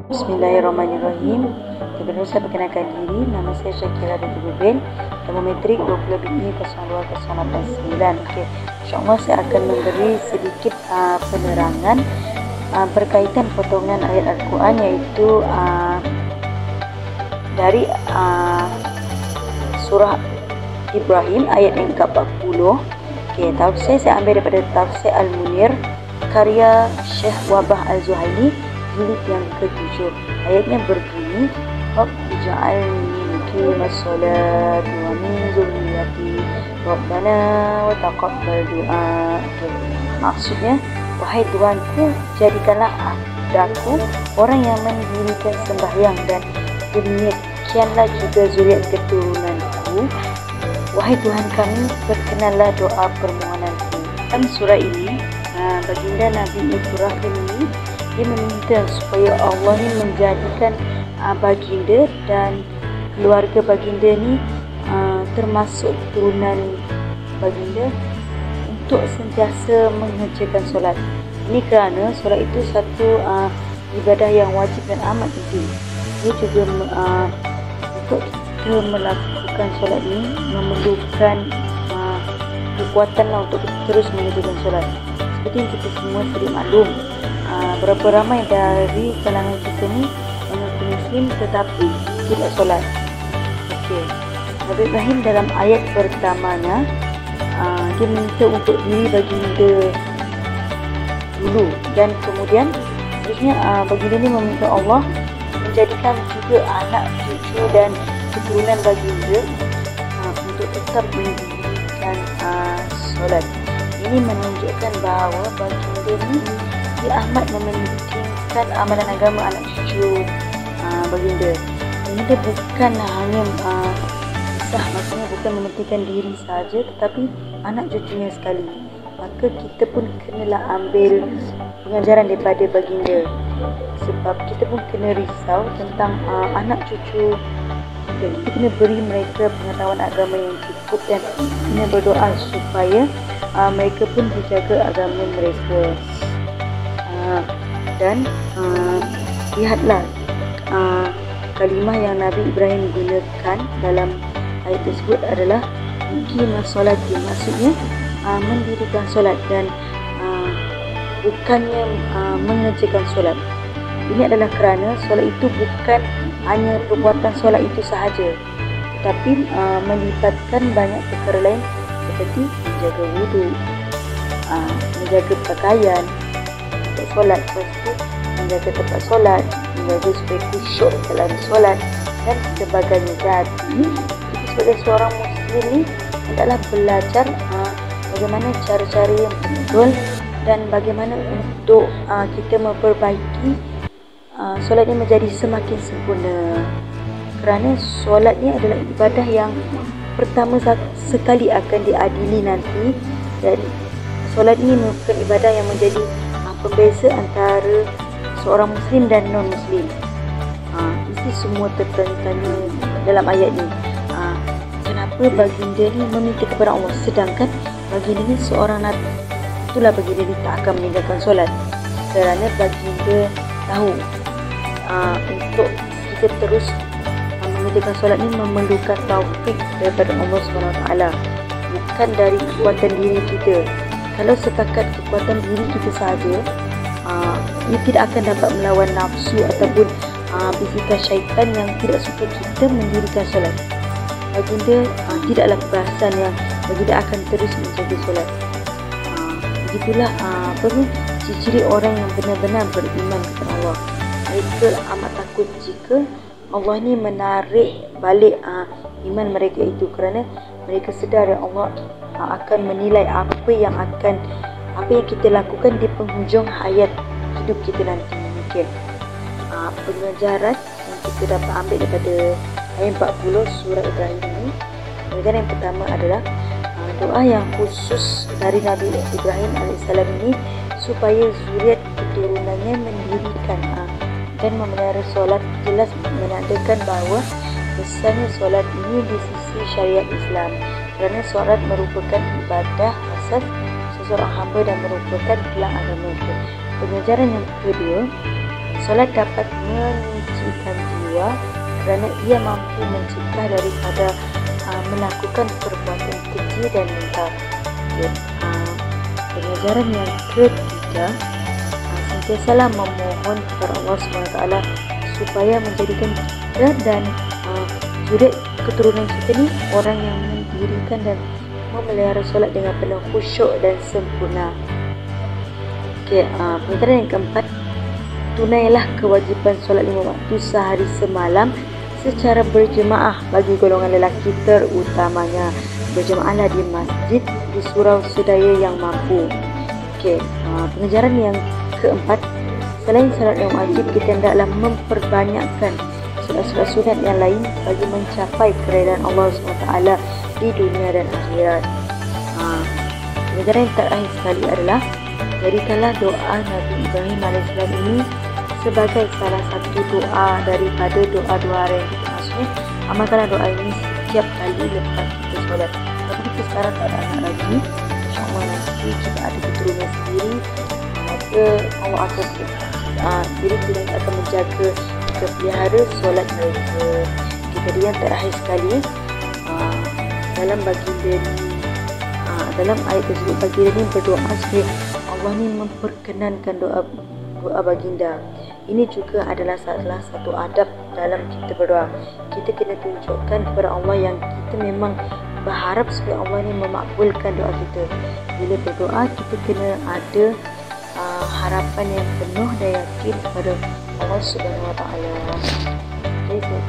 Bismillahirrahmanirrahim. Sebelum saya perkenalkan diri, nama saya Syakira binti Ruben, termometrik 20 BI 020889. Okey, insya-Allah saya akan memberi sedikit penerangan berkaitan potongan ayat Al-Quran, iaitu dari surah Ibrahim ayat yang ke-40. Okey, tafsir saya ambil daripada tafsir Al-Munir karya Syekh Wabah Al-Zuhaili, jilid yang ke-7. Ayatnya berbunyi, Rabbi ja'alni muqimas salati wa min dzurriyyati Rabbana wa taqabbal du'a. Maksudnya, wahai Tuhanku, jadikanlah aku orang yang mendirikan sembahyang, dan demikianlah juga zuriat keturunanku. Wahai Tuhan kami, perkenanlah doa permohonanku. Dalam surah ini, baginda Nabi Ibrahim ini, dia meminta supaya Allah ni menjadikan baginda dan keluarga baginda ni termasuk turunan baginda untuk sentiasa mengerjakan solat. Ini kerana solat itu satu ibadah yang wajib dan amat penting. Dia juga untuk kita melakukan solat ni memerlukan kekuatan untuk kita terus mengerjakan solat. Seperti yang kita semua sedia maklum, berapa ramai dari kalangan kita ni mengaku Muslim tetapi tidak solat. Okey, Nabi Ibrahim dalam ayat pertamanya dia minta untuk diri baginda dulu, dan kemudian seterusnya baginda ni meminta Allah menjadikan juga anak cucu dan keturunan baginda untuk tetap mendirikan solat. Ini menunjukkan bahawa baginda ni dia amat mementingkan amalan agama anak cucu baginda. Baginda bukan hanya maksudnya bukan mementingkan diri saja, tetapi anak cucunya sekali. Maka kita pun kenalah ambil pengajaran daripada baginda, sebab kita pun kena risau tentang anak cucu kita. Kita kena beri mereka pengetahuan agama yang cukup, dan kena berdoa supaya mereka pun dijaga agama mereka. Dan lihatlah kalimah yang Nabi Ibrahim gunakan dalam ayat tersebut adalah muqimas salati, maksudnya mendirikan solat dan bukannya mengerjakan solat. Ini adalah kerana solat itu bukan hanya perbuatan solat itu sahaja, tetapi melibatkan banyak perkara lain seperti menjaga wudu, menjaga pakaian untuk solat, lepas itu menjaga tempat solat, menjaga supaya khusyuk dalam solat dan sebagainya. Jadi kita sebagai seorang Muslim ni hendaklah belajar bagaimana cara-cara yang betul dan bagaimana untuk kita memperbaiki solat ini menjadi semakin sempurna. Kerana solat ni adalah ibadah yang pertama sekali akan diadili nanti, dan solat ini merupakan ibadah yang menjadi pembeza antara seorang Muslim dan non-Muslim. Mesti semua tertanya-tanya dalam ayat ni, kenapa baginda ni meminta kepada Allah sedangkan baginda ni seorang Nabi. Itulah baginda ni tak akan meninggalkan solat, kerana baginda tahu untuk kita terus mengerjakan solat ni memerlukan taufik daripada Allah SWT, bukan dari kekuatan diri kita. Kalau setakat kekuatan diri kita sahaja, ia tidak akan dapat melawan nafsu ataupun bisikan syaitan yang tidak suka kita mendirikan solat. Baginda tidaklah perasan yang baginda akan terus menjaga solat. Begitulah ciri-ciri orang yang benar-benar beriman kepada Allah. Mereka amat takut jika Allah ni menarik balik iman mereka itu, kerana mereka sedar yang Allah akan menilai apa yang kita lakukan di penghujung hayat hidup kita nanti. Mungkin pengajaran yang kita dapat ambil daripada ayat 40 surah Ibrahim ini, pengajaran yang pertama adalah doa yang khusus dari Nabi Ibrahim AS ini supaya zuriat keturunannya mendirikan dan memelihara solat, jelas menandakan bahawa besarnya solat ini di sisi syariat Islam, kerana solat merupakan ibadah asas seseorang hamba dan merupakan tulang agama itu. Pengajaran yang kedua, Solat dapat menyucikan jiwa kerana ia mampu mencegah daripada melakukan perbuatan keji dan mental. Pengajaran yang ketiga, sentiasalah memohon kepada Allah SWT supaya menjadikan kita dan sudut keturunan kita ni orang yang mendirikan dan memelihara solat dengan penuh khusyuk dan sempurna. Pengajaran yang keempat, tunailah kewajipan solat 5 waktu sehari semalam secara berjemaah bagi golongan lelaki, terutamanya berjemaahlah di masjid di surau sedaya yang mampu. Pengajaran yang keempat, selain solat yang wajib, kita hendaklah memperbanyakkan solat-solat sunat yang lain bagi mencapai keredaan Allah SWT di dunia dan akhirat. Pengajaran yang terakhir sekali adalah jadikanlah doa Nabi Ibrahim AS ini sebagai salah satu doa daripada doa-doa yang kita maksudnya amalkanlah doa ini setiap kali lepas kita solat. Tapi kita sekarang tak ada anak lagi, insyaAllah nanti kita ada keturunan sendiri, maka Allah akan jadi kita akan menjaga, kita pelihara solat mereka. Jadi yang terakhir sekali, dalam baginda ni, dalam ayat tersebut baginda ni berdoa supaya Allah ni memperkenankan doa baginda. Ini juga adalah salah satu adab dalam kita berdoa. Kita kena tunjukkan kepada Allah yang kita memang berharap supaya Allah ni memakbulkan doa kita. Bila berdoa, kita kena ada harapan yang penuh dan yakin kepada Allah Subhanahu Wa Taala. Okay,